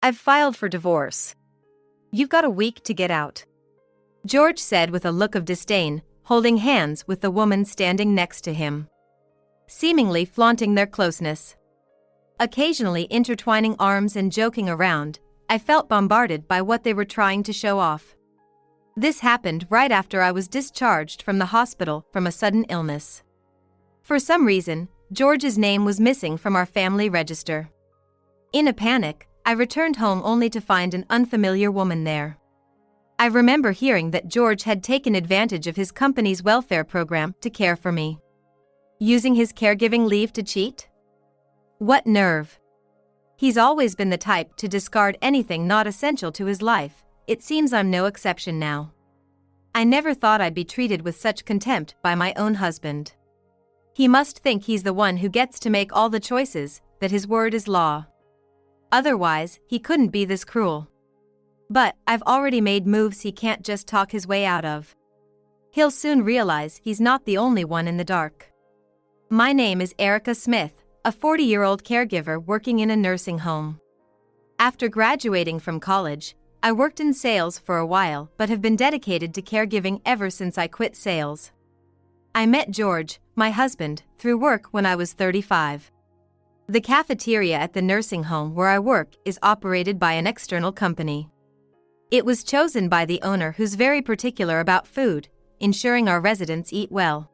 I've filed for divorce. You've got a week to get out," George said with a look of disdain, holding hands with the woman standing next to him, seemingly flaunting their closeness. Occasionally intertwining arms and joking around, I felt bombarded by what they were trying to show off. This happened right after I was discharged from the hospital from a sudden illness. For some reason, George's name was missing from our family register. In a panic, I returned home only to find an unfamiliar woman there. I remember hearing that George had taken advantage of his company's welfare program to care for me. Using his caregiving leave to cheat? What nerve! He's always been the type to discard anything not essential to his life. It seems I'm no exception now. I never thought I'd be treated with such contempt by my own husband. He must think he's the one who gets to make all the choices, that his word is law. Otherwise, he couldn't be this cruel. But I've already made moves he can't just talk his way out of. He'll soon realize he's not the only one in the dark. My name is Erica Smith, a 40-year-old caregiver working in a nursing home. After graduating from college, I worked in sales for a while but have been dedicated to caregiving ever since I quit sales. I met George, my husband, through work when I was 35. The cafeteria at the nursing home where I work is operated by an external company. It was chosen by the owner who's very particular about food, ensuring our residents eat well.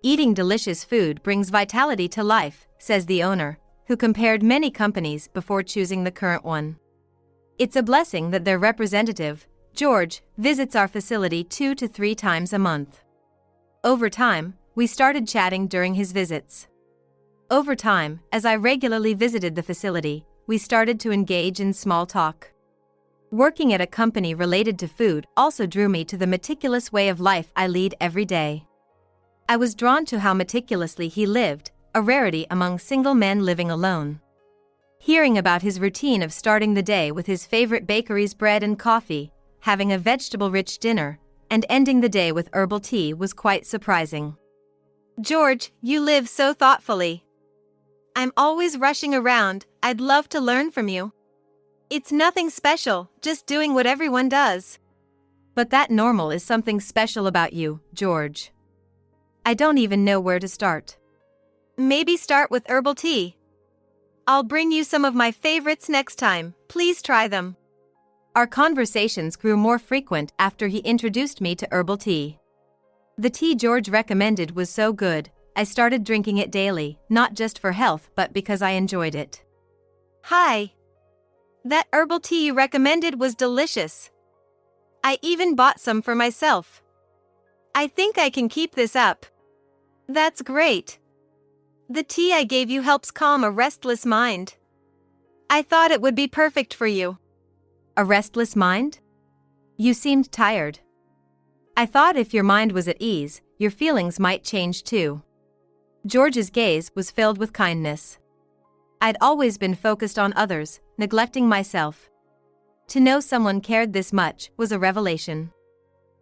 Eating delicious food brings vitality to life, says the owner, who compared many companies before choosing the current one. It's a blessing that their representative, George, visits our facility 2 to 3 times a month. Over time, we started chatting during his visits. Over time, as I regularly visited the facility, we started to engage in small talk. Working at a company related to food also drew me to the meticulous way of life I lead every day. I was drawn to how meticulously he lived, a rarity among single men living alone. Hearing about his routine of starting the day with his favorite bakery's bread and coffee, having a vegetable-rich dinner, and ending the day with herbal tea was quite surprising. "George, you live so thoughtfully. I'm always rushing around. I'd love to learn from you. It's nothing special, just doing what everyone does." But that normal is something special about you, George. I don't even know where to start. Maybe start with herbal tea. I'll bring you some of my favorites next time. Please try them. Our conversations grew more frequent after he introduced me to herbal tea. The tea George recommended was so good, I started drinking it daily, not just for health but because I enjoyed it. "Hi. That herbal tea you recommended was delicious. I even bought some for myself. I think I can keep this up." "That's great. The tea I gave you helps calm a restless mind. I thought it would be perfect for you." "A restless mind? You seemed tired." "I thought if your mind was at ease, your feelings might change too." George's gaze was filled with kindness. I'd always been focused on others, neglecting myself. To know someone cared this much was a revelation.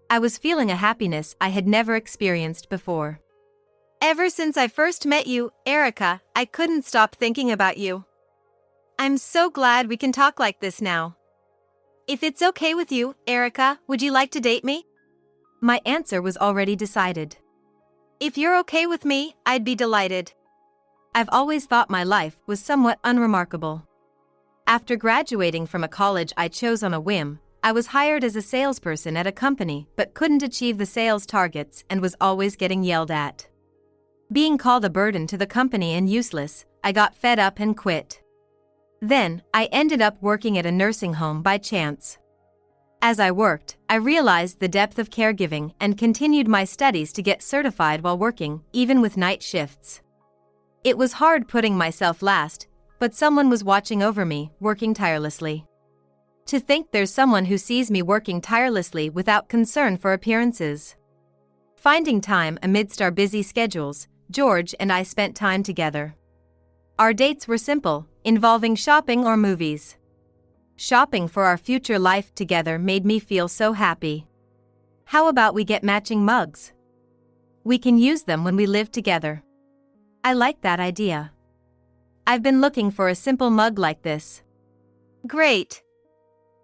I was feeling a happiness I had never experienced before. "Ever since I first met you, Erica, I couldn't stop thinking about you. I'm so glad we can talk like this now. If it's okay with you, Erica, would you like to date me?" My answer was already decided. "If you're okay with me, I'd be delighted." I've always thought my life was somewhat unremarkable. After graduating from a college I chose on a whim, I was hired as a salesperson at a company but couldn't achieve the sales targets and was always getting yelled at. Being called a burden to the company and useless, I got fed up and quit. Then, I ended up working at a nursing home by chance. As I worked, I realized the depth of caregiving and continued my studies to get certified while working, even with night shifts. It was hard putting myself last, but someone was watching over me, working tirelessly. To think there's someone who sees me working tirelessly without concern for appearances. Finding time amidst our busy schedules, George and I spent time together. Our dates were simple, involving shopping or movies. Shopping for our future life together made me feel so happy. "How about we get matching mugs? We can use them when we live together." I like that idea. I've been looking for a simple mug like this. Great.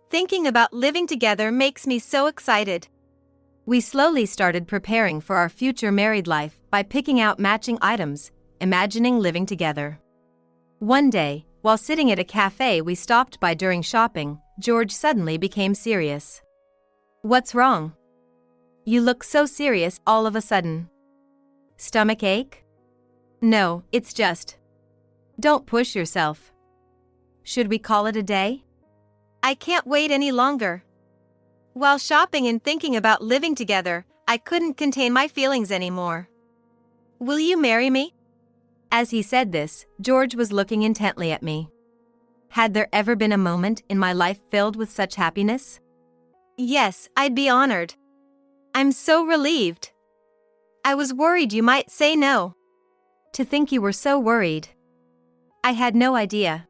Thinking about living together makes me so excited. We slowly started preparing for our future married life by picking out matching items, imagining living together. One day, while sitting at a cafe we stopped by during shopping, George suddenly became serious. What's wrong? You look so serious all of a sudden. Stomach ache? No, it's just. Don't push yourself. Should we call it a day? I can't wait any longer. While shopping and thinking about living together, I couldn't contain my feelings anymore. Will you marry me? As he said this, George was looking intently at me. Had there ever been a moment in my life filled with such happiness? Yes, I'd be honored. I'm so relieved. I was worried you might say no. To think you were so worried. I had no idea.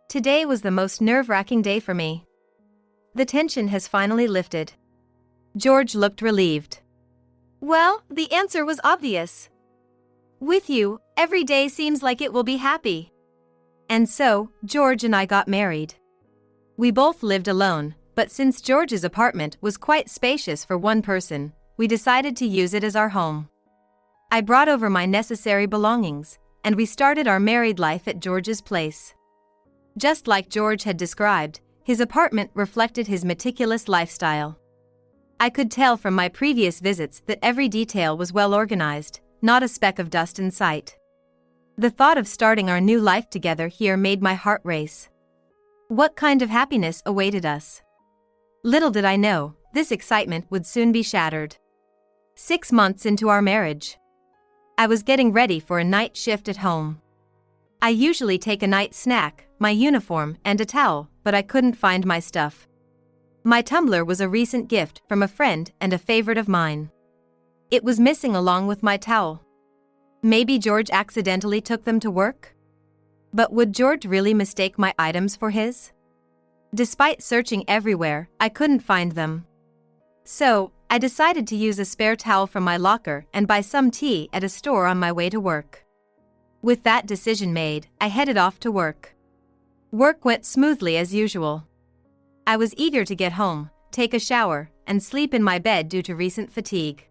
Today was the most nerve-wracking day for me. The tension has finally lifted. George looked relieved. Well, the answer was obvious. With you, every day seems like it will be happy. And so, George and I got married. We both lived alone, but since George's apartment was quite spacious for one person, we decided to use it as our home. I brought over my necessary belongings, and we started our married life at George's place. Just like George had described, his apartment reflected his meticulous lifestyle. I could tell from my previous visits that every detail was well organized, not a speck of dust in sight. The thought of starting our new life together here made my heart race. What kind of happiness awaited us? Little did I know, this excitement would soon be shattered. 6 months into our marriage, I was getting ready for a night shift at home. I usually take a night snack, my uniform, and a towel, but I couldn't find my stuff. My tumbler was a recent gift from a friend and a favorite of mine. It was missing along with my towel. Maybe George accidentally took them to work? But would George really mistake my items for his? Despite searching everywhere, I couldn't find them. So, I decided to use a spare towel from my locker and buy some tea at a store on my way to work. With that decision made, I headed off to work. Work went smoothly as usual. I was eager to get home, take a shower, and sleep in my bed due to recent fatigue.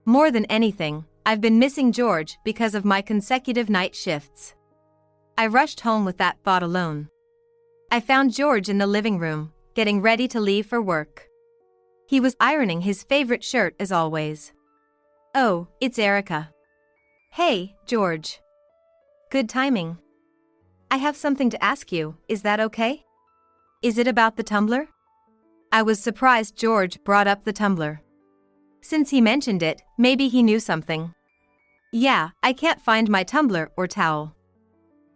More than anything, I've been missing George because of my consecutive night shifts. I rushed home with that thought alone. I found George in the living room, getting ready to leave for work. He was ironing his favorite shirt as always. Oh, it's Erica. Hey, George. Good timing. I have something to ask you, is that okay? Is it about the tumbler? I was surprised George brought up the tumbler. Since he mentioned it, maybe he knew something. Yeah, I can't find my tumbler or towel.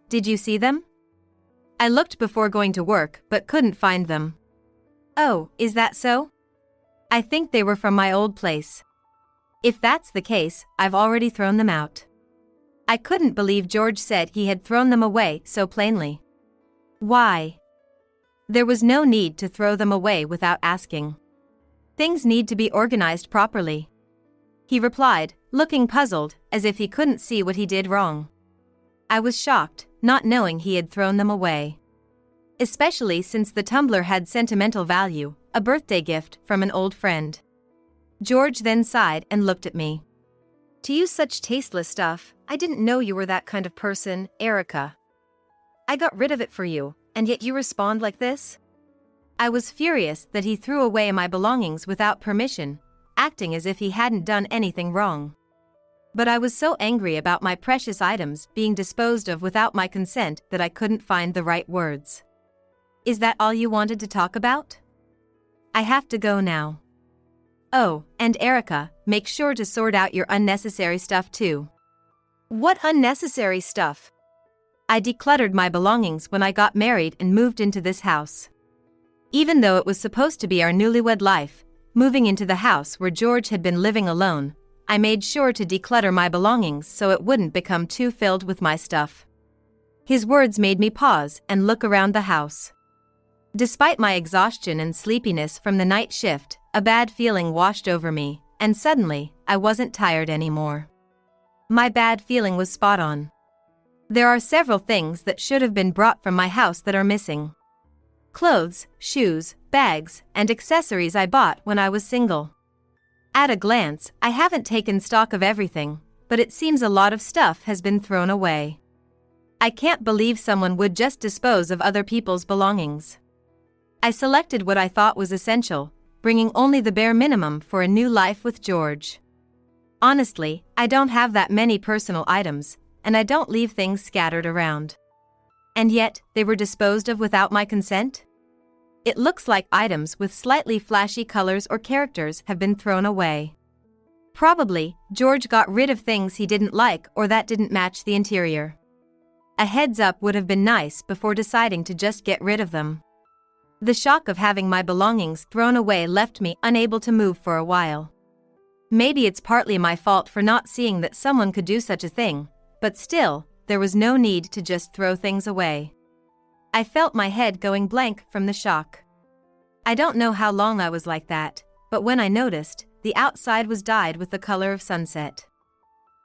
Did you see them? I looked before going to work but couldn't find them. Oh, is that so? I think they were from my old place. If that's the case, I've already thrown them out. I couldn't believe George said he had thrown them away so plainly. Why? There was no need to throw them away without asking. Things need to be organized properly. He replied, looking puzzled, as if he couldn't see what he did wrong. I was shocked, not knowing he had thrown them away. Especially since the tumbler had sentimental value, a birthday gift from an old friend. George then sighed and looked at me. To use such tasteless stuff, I didn't know you were that kind of person, Erica. I got rid of it for you, and yet you respond like this? I was furious that he threw away my belongings without permission, acting as if he hadn't done anything wrong. But I was so angry about my precious items being disposed of without my consent that I couldn't find the right words. Is that all you wanted to talk about? I have to go now. Oh, and Erica, make sure to sort out your unnecessary stuff too. What unnecessary stuff? I decluttered my belongings when I got married and moved into this house. Even though it was supposed to be our newlywed life, moving into the house where George had been living alone, I made sure to declutter my belongings so it wouldn't become too filled with my stuff. His words made me pause and look around the house. Despite my exhaustion and sleepiness from the night shift, a bad feeling washed over me, and suddenly, I wasn't tired anymore. My bad feeling was spot on. There are several things that should have been brought from my house that are missing. Clothes, shoes, bags, and accessories I bought when I was single. At a glance, I haven't taken stock of everything, but it seems a lot of stuff has been thrown away. I can't believe someone would just dispose of other people's belongings. I selected what I thought was essential, bringing only the bare minimum for a new life with George. Honestly, I don't have that many personal items, and I don't leave things scattered around. And yet, they were disposed of without my consent? It looks like items with slightly flashy colors or characters have been thrown away. Probably, George got rid of things he didn't like or that didn't match the interior. A heads up would have been nice before deciding to just get rid of them. The shock of having my belongings thrown away left me unable to move for a while. Maybe it's partly my fault for not seeing that someone could do such a thing, but still, there was no need to just throw things away. I felt my head going blank from the shock. I don't know how long I was like that, but when I noticed, the outside was dyed with the color of sunset.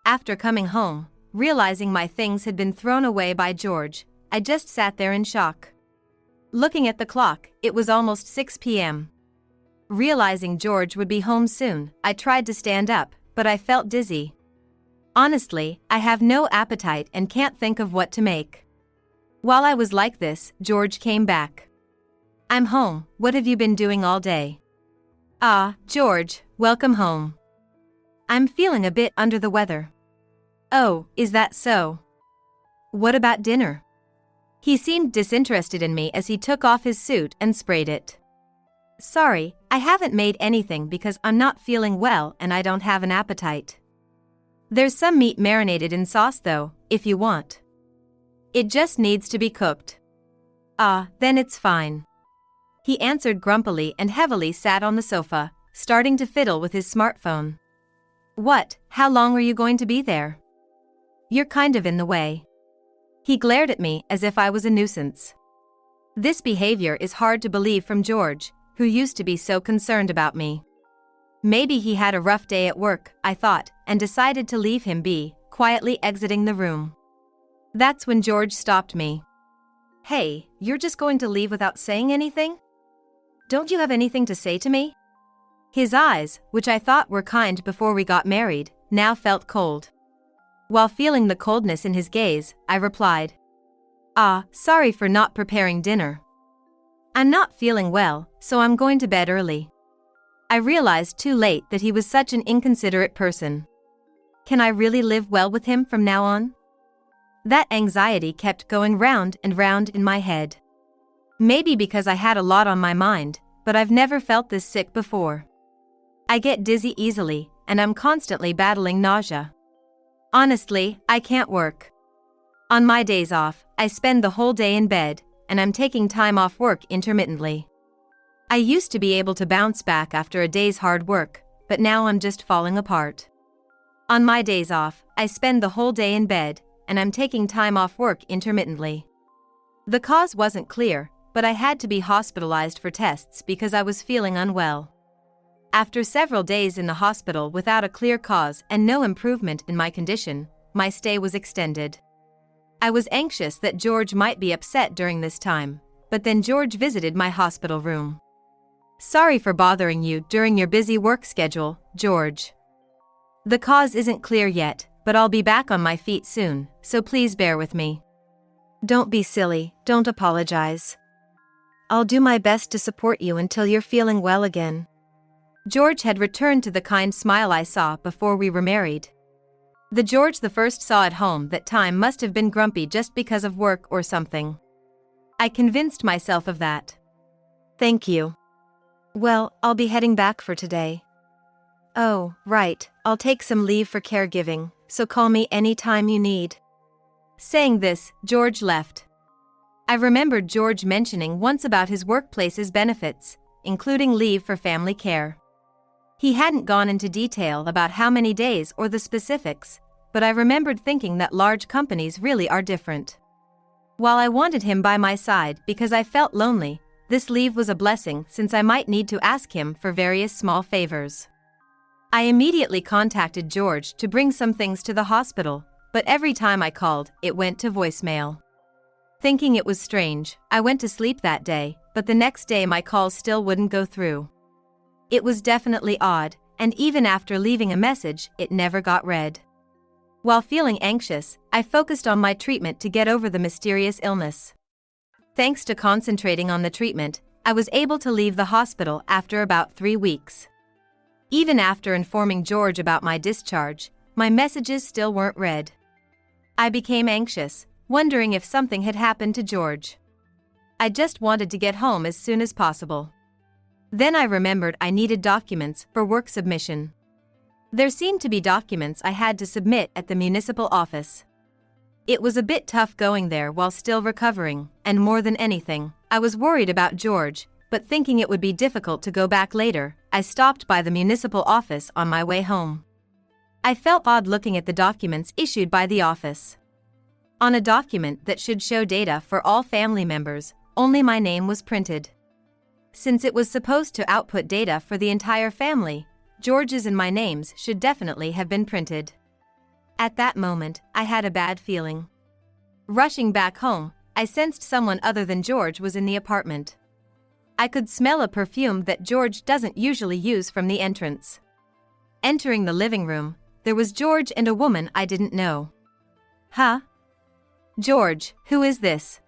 After coming home, realizing my things had been thrown away by George, I just sat there in shock. Looking at the clock, it was almost 6 p.m. Realizing George would be home soon, I tried to stand up, but I felt dizzy. Honestly, I have no appetite and can't think of what to make. While I was like this, George came back. "I'm home, what have you been doing all day?" "Ah, George, welcome home. I'm feeling a bit under the weather." "Oh, is that so? What about dinner?" He seemed disinterested in me as he took off his suit and sprayed it. "Sorry, I haven't made anything because I'm not feeling well and I don't have an appetite. There's some meat marinated in sauce though, if you want. It just needs to be cooked." "Ah, then it's fine." He answered grumpily and heavily sat on the sofa, starting to fiddle with his smartphone. "What, how long are you going to be there? You're kind of in the way." He glared at me as if I was a nuisance. This behavior is hard to believe from George, who used to be so concerned about me. Maybe he had a rough day at work, I thought, and decided to leave him be, quietly exiting the room. That's when George stopped me. "Hey, you're just going to leave without saying anything? Don't you have anything to say to me?" His eyes, which I thought were kind before we got married, now felt cold. While feeling the coldness in his gaze, I replied, "Ah, sorry for not preparing dinner. I'm not feeling well, so I'm going to bed early." I realized too late that he was such an inconsiderate person. Can I really live well with him from now on? That anxiety kept going round and round in my head. Maybe because I had a lot on my mind, but I've never felt this sick before. I get dizzy easily, and I'm constantly battling nausea. Honestly, I can't work. On my days off, I spend the whole day in bed, and I'm taking time off work intermittently. I used to be able to bounce back after a day's hard work, but now I'm just falling apart. On my days off, I spend the whole day in bed, and I'm taking time off work intermittently. The cause wasn't clear, but I had to be hospitalized for tests because I was feeling unwell. After several days in the hospital without a clear cause and no improvement in my condition, my stay was extended. I was anxious that George might be upset during this time, but then George visited my hospital room. "Sorry for bothering you during your busy work schedule, George. The cause isn't clear yet, but I'll be back on my feet soon, so please bear with me. Don't be silly, don't apologize. I'll do my best to support you until you're feeling well again." George had returned to the kind smile I saw before we were married. The George the first saw at home that time must have been grumpy just because of work or something. I convinced myself of that. "Thank you. Well, I'll be heading back for today." "Oh, right, I'll take some leave for caregiving, so call me any time you need." Saying this, George left. I remembered George mentioning once about his workplace's benefits, including leave for family care. He hadn't gone into detail about how many days or the specifics, but I remembered thinking that large companies really are different. While I wanted him by my side because I felt lonely, this leave was a blessing since I might need to ask him for various small favors. I immediately contacted George to bring some things to the hospital, but every time I called, it went to voicemail. Thinking it was strange, I went to sleep that day, but but the next day my calls still wouldn't go through. It was definitely odd, and even after leaving a message, it never got read. While feeling anxious, I focused on my treatment to get over the mysterious illness. Thanks to concentrating on the treatment, I was able to leave the hospital after about 3 weeks. Even after informing George about my discharge, my messages still weren't read. I became anxious, wondering if something had happened to George. I just wanted to get home as soon as possible. Then I remembered I needed documents for work submission. There seemed to be documents I had to submit at the municipal office. It was a bit tough going there while still recovering, and more than anything, I was worried about George, but thinking it would be difficult to go back later, I stopped by the municipal office on my way home. I felt odd looking at the documents issued by the office. On a document that should show data for all family members, only my name was printed. Since it was supposed to output data for the entire family, George's and my names should definitely have been printed. At that moment, I had a bad feeling. Rushing back home, I sensed someone other than George was in the apartment. I could smell a perfume that George doesn't usually use from the entrance. Entering the living room, there was George and a woman I didn't know. Huh? George, who is this?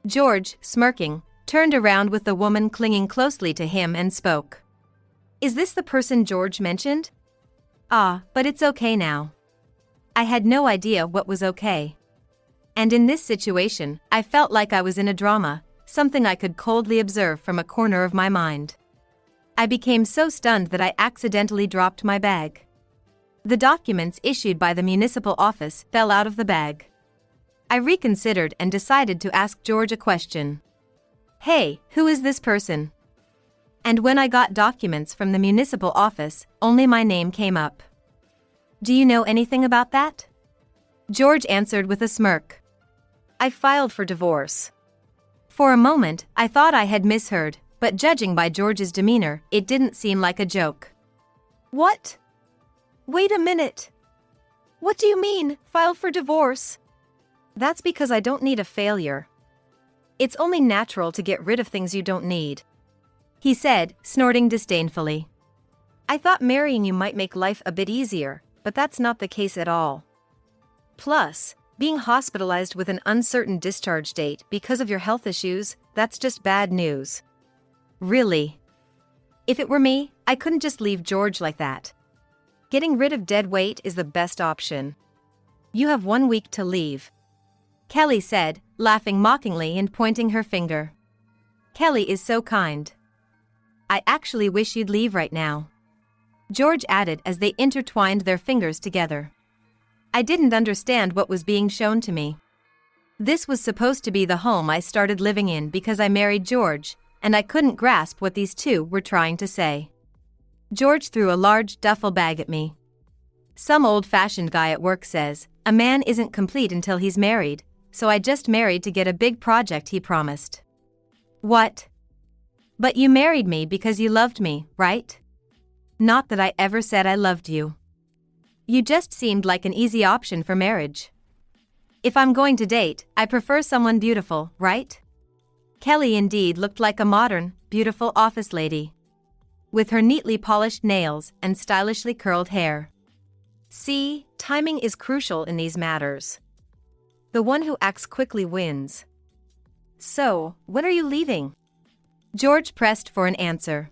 George, smirking, turned around with the woman clinging closely to him and spoke. Is this the person George mentioned? Ah, but it's okay now. I had no idea what was okay. And in this situation, I felt like I was in a drama, something I could coldly observe from a corner of my mind. I became so stunned that I accidentally dropped my bag. The documents issued by the municipal office fell out of the bag. I reconsidered and decided to ask George a question. Hey, who is this person? And when I got documents from the municipal office, only my name came up. Do you know anything about that? George answered with a smirk. I filed for divorce. For a moment, I thought I had misheard, but judging by George's demeanor, it didn't seem like a joke. What? Wait a minute. What do you mean, filed for divorce? That's because I don't need a failure. It's only natural to get rid of things you don't need, he said, snorting disdainfully. I thought marrying you might make life a bit easier, but that's not the case at all. Plus, being hospitalized with an uncertain discharge date because of your health issues, that's just bad news. Really? If it were me, I couldn't just leave George like that. Getting rid of dead weight is the best option. You have 1 week to leave, Kelly said, laughing mockingly and pointing her finger. Kelly is so kind. I actually wish you'd leave right now, George added as they intertwined their fingers together. I didn't understand what was being shown to me. This was supposed to be the home I started living in because I married George, and I couldn't grasp what these two were trying to say. George threw a large duffel bag at me. Some old-fashioned guy at work says, a man isn't complete until he's married, so I just married to get a big project he promised. What? But you married me because you loved me, right? Not that I ever said I loved you. You just seemed like an easy option for marriage. If I'm going to date, I prefer someone beautiful, right? Kelly indeed looked like a modern, beautiful office lady, with her neatly polished nails and stylishly curled hair. See, timing is crucial in these matters. The one who acts quickly wins. So, when are you leaving? George pressed for an answer.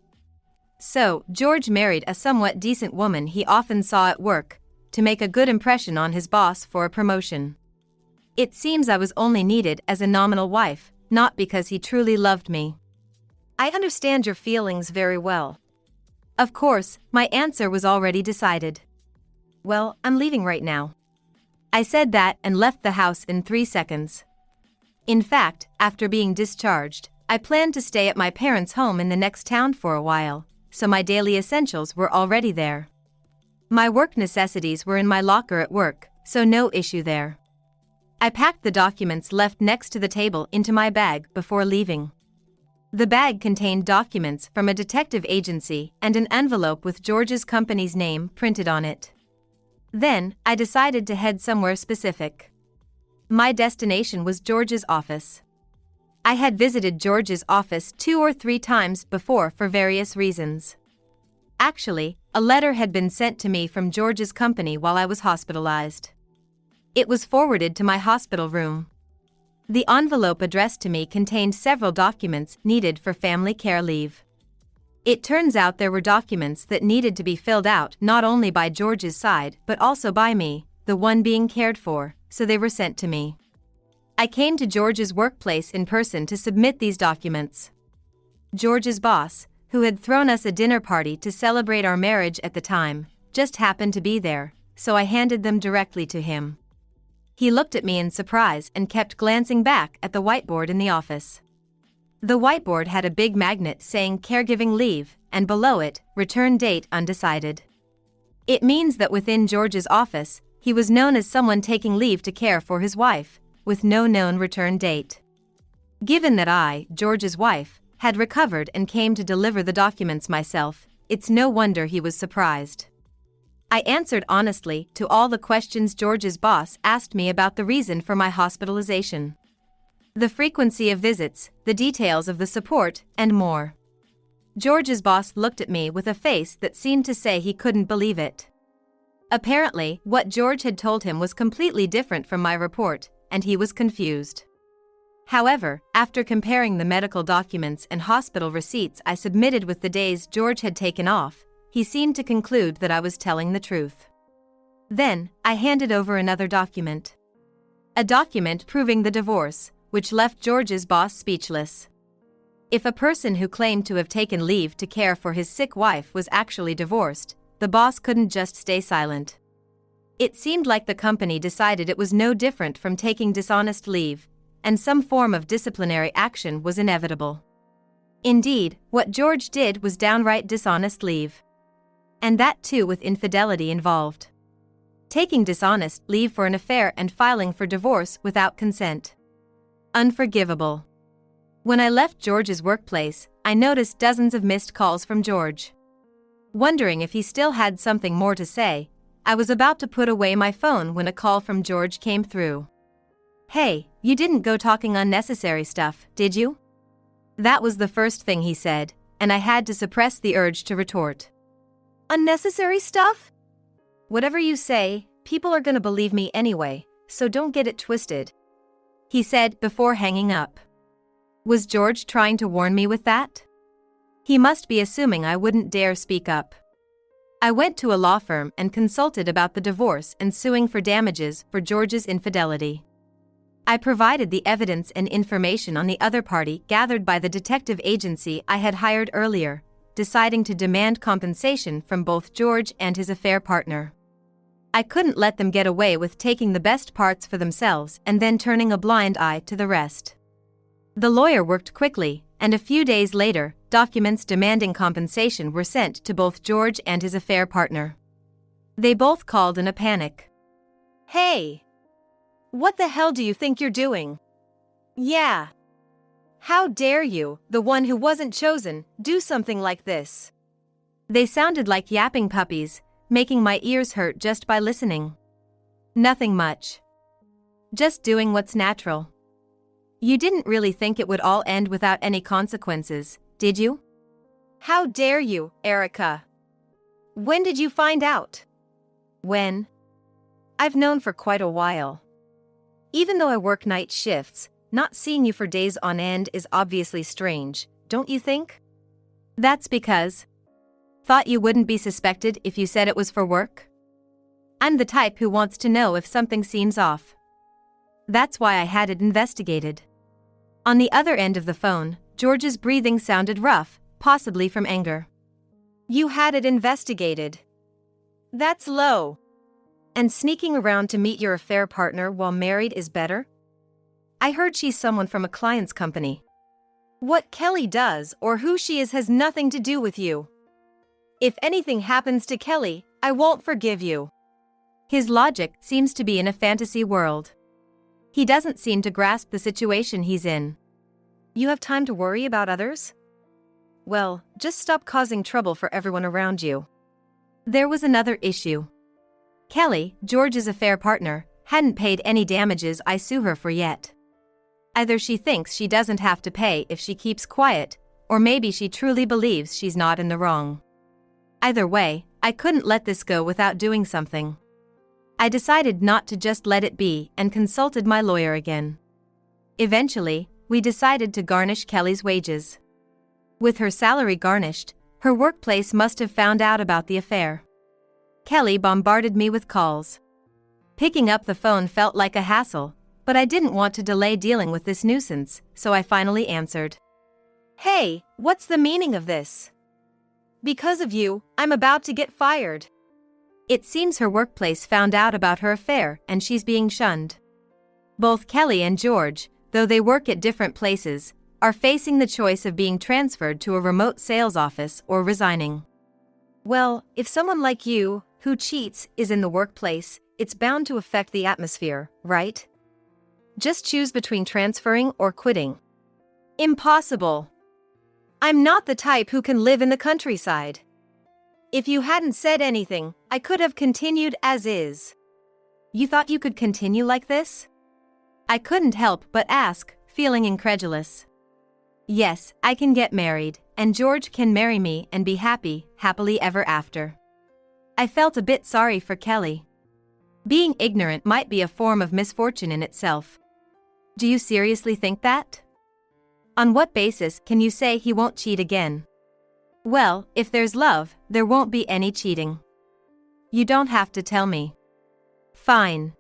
So, George married a somewhat decent woman he often saw at work, to make a good impression on his boss for a promotion. It seems I was only needed as a nominal wife, not because he truly loved me. I understand your feelings very well. Of course, my answer was already decided. Well, I'm leaving right now. I said that and left the house in 3 seconds. In fact, after being discharged, I planned to stay at my parents' home in the next town for a while, so my daily essentials were already there. My work necessities were in my locker at work, so no issue there. I packed the documents left next to the table into my bag before leaving. The bag contained documents from a detective agency and an envelope with George's company's name printed on it. Then, I decided to head somewhere specific. My destination was George's office. I had visited George's office 2 or 3 times before for various reasons. Actually, a letter had been sent to me from George's company while I was hospitalized. It was forwarded to my hospital room. The envelope addressed to me contained several documents needed for family care leave. It turns out there were documents that needed to be filled out not only by George's side but also by me, the one being cared for, so they were sent to me. I came to George's workplace in person to submit these documents. George's boss, who had thrown us a dinner party to celebrate our marriage at the time, just happened to be there, so I handed them directly to him. He looked at me in surprise and kept glancing back at the whiteboard in the office. The whiteboard had a big magnet saying caregiving leave, and below it, return date undecided. It means that within George's office, he was known as someone taking leave to care for his wife, with no known return date. Given that I, George's wife, had recovered and came to deliver the documents myself, it's no wonder he was surprised. I answered honestly to all the questions George's boss asked me about the reason for my hospitalization, the frequency of visits, the details of the support, and more. George's boss looked at me with a face that seemed to say he couldn't believe it. Apparently, what George had told him was completely different from my report, and he was confused. However, after comparing the medical documents and hospital receipts I submitted with the days George had taken off, he seemed to conclude that I was telling the truth. Then, I handed over another document. A document proving the divorce, which left George's boss speechless. If a person who claimed to have taken leave to care for his sick wife was actually divorced, the boss couldn't just stay silent. It seemed like the company decided it was no different from taking dishonest leave, and some form of disciplinary action was inevitable. Indeed, what George did was downright dishonest leave. And that too with infidelity involved. Taking dishonest leave for an affair and filing for divorce without consent. Unforgivable. When I left George's workplace, I noticed dozens of missed calls from George. Wondering if he still had something more to say, I was about to put away my phone when a call from George came through. "Hey, you didn't go talking unnecessary stuff, did you?" That was the first thing he said, and I had to suppress the urge to retort. "Unnecessary stuff? Whatever you say, people are gonna believe me anyway, so don't get it twisted," he said before hanging up. Was George trying to warn me with that? He must be assuming I wouldn't dare speak up. I went to a law firm and consulted about the divorce and suing for damages for George's infidelity. I provided the evidence and information on the other party gathered by the detective agency I had hired earlier, deciding to demand compensation from both George and his affair partner. I couldn't let them get away with taking the best parts for themselves and then turning a blind eye to the rest. The lawyer worked quickly, and a few days later, documents demanding compensation were sent to both George and his affair partner. They both called in a panic. "Hey! What the hell do you think you're doing? Yeah. How dare you, the one who wasn't chosen, do something like this?" They sounded like yapping puppies, making my ears hurt just by listening. Nothing much. Just doing what's natural. You didn't really think it would all end without any consequences, did you? How dare you, Erica? When did you find out? When? I've known for quite a while. Even though I work night shifts, not seeing you for days on end is obviously strange, don't you think? That's because. Thought you wouldn't be suspected if you said it was for work? I'm the type who wants to know if something seems off. That's why I had it investigated. On the other end of the phone, George's breathing sounded rough, possibly from anger. You had it investigated. That's low. And sneaking around to meet your affair partner while married is better? I heard she's someone from a client's company. What Kelly does or who she is has nothing to do with you. If anything happens to Kelly, I won't forgive you. His logic seems to be in a fantasy world. He doesn't seem to grasp the situation he's in. You have time to worry about others? Well, just stop causing trouble for everyone around you. There was another issue. Kelly, George's affair partner, hadn't paid any damages I sue her for yet. Either she thinks she doesn't have to pay if she keeps quiet, or maybe she truly believes she's not in the wrong. Either way, I couldn't let this go without doing something. I decided not to just let it be and consulted my lawyer again. Eventually, we decided to garnish Kelly's wages. With her salary garnished, her workplace must have found out about the affair. Kelly bombarded me with calls. Picking up the phone felt like a hassle, but I didn't want to delay dealing with this nuisance, so I finally answered. "Hey, what's the meaning of this? Because of you, I'm about to get fired." It seems her workplace found out about her affair and she's being shunned. Both Kelly and George, though they work at different places, are facing the choice of being transferred to a remote sales office or resigning. Well, if someone like you, who cheats, is in the workplace, it's bound to affect the atmosphere, right? Just choose between transferring or quitting. Impossible. I'm not the type who can live in the countryside. If you hadn't said anything, I could have continued as is. You thought you could continue like this? I couldn't help but ask, feeling incredulous. Yes, I can get married, and George can marry me and be happily ever after. I felt a bit sorry for Kelly. Being ignorant might be a form of misfortune in itself. Do you seriously think that? On what basis can you say he won't cheat again? Well, if there's love, there won't be any cheating. You don't have to tell me. Fine.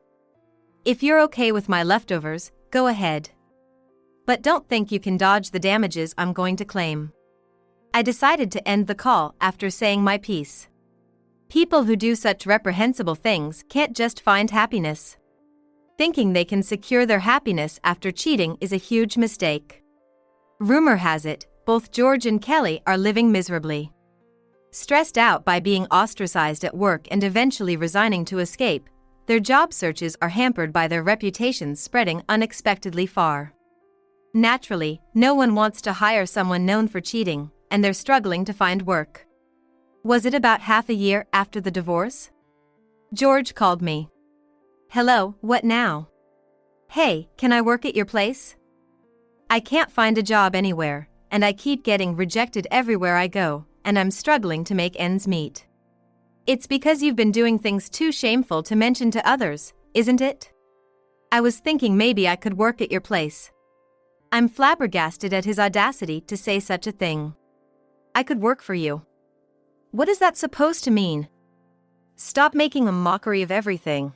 If you're okay with my leftovers, go ahead. But don't think you can dodge the damages I'm going to claim. I decided to end the call after saying my piece. People who do such reprehensible things can't just find happiness. Thinking they can secure their happiness after cheating is a huge mistake. Rumor has it, both George and Kelly are living miserably. Stressed out by being ostracized at work and eventually resigning to escape, their job searches are hampered by their reputations spreading unexpectedly far. Naturally, no one wants to hire someone known for cheating, and they're struggling to find work. Was it about half a year after the divorce? George called me. Hello, what now? Hey, can I work at your place? I can't find a job anywhere, and I keep getting rejected everywhere I go, and I'm struggling to make ends meet. It's because you've been doing things too shameful to mention to others, isn't it? I was thinking maybe I could work at your place. I'm flabbergasted at his audacity to say such a thing. I could work for you. What is that supposed to mean? Stop making a mockery of everything.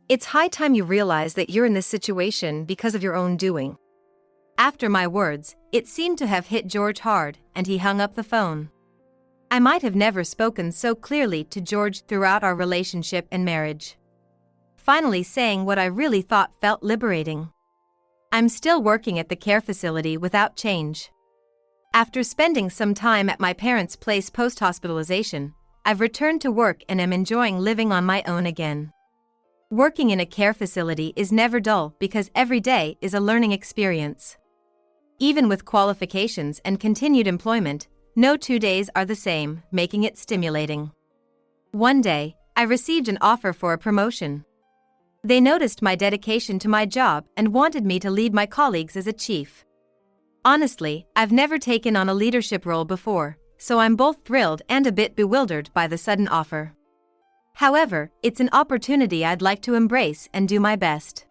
It's high time you realize that you're in this situation because of your own doing. After my words, it seemed to have hit George hard, and he hung up the phone. I might have never spoken so clearly to George throughout our relationship and marriage. Finally saying what I really thought felt liberating. I'm still working at the care facility without change. After spending some time at my parents' place post-hospitalization, I've returned to work and am enjoying living on my own again. Working in a care facility is never dull because every day is a learning experience. Even with qualifications and continued employment, no 2 days are the same, making it stimulating. One day, I received an offer for a promotion. They noticed my dedication to my job and wanted me to lead my colleagues as a chief. Honestly, I've never taken on a leadership role before, so I'm both thrilled and a bit bewildered by the sudden offer. However, it's an opportunity I'd like to embrace and do my best.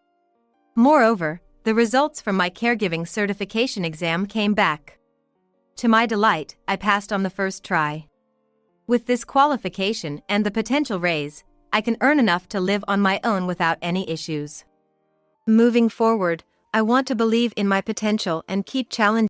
Moreover, the results from my caregiving certification exam came back. To my delight, I passed on the first try. With this qualification and the potential raise, I can earn enough to live on my own without any issues. Moving forward, I want to believe in my potential and keep challenging